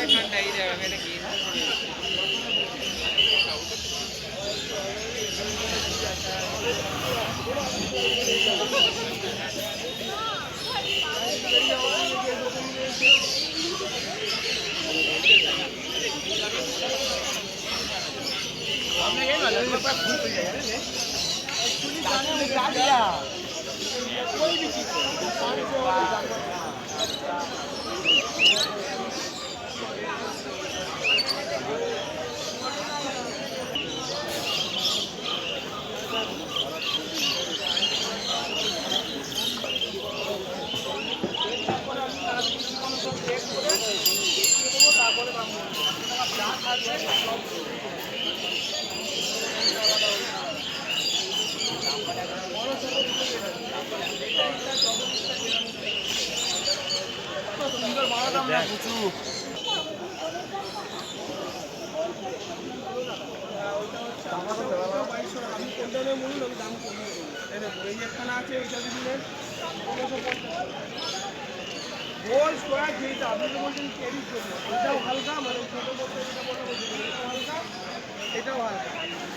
ঠান্ডা এই জায়গা এটা কি कोई भी चीज গোল স্কোয়ার যেটা আপনি তো বলছেন ক্যারির জন্য এটাও হালকা মানে ছোটো বলতে যেটা বলা বলছেন এটাও হালকা এটাও হালকা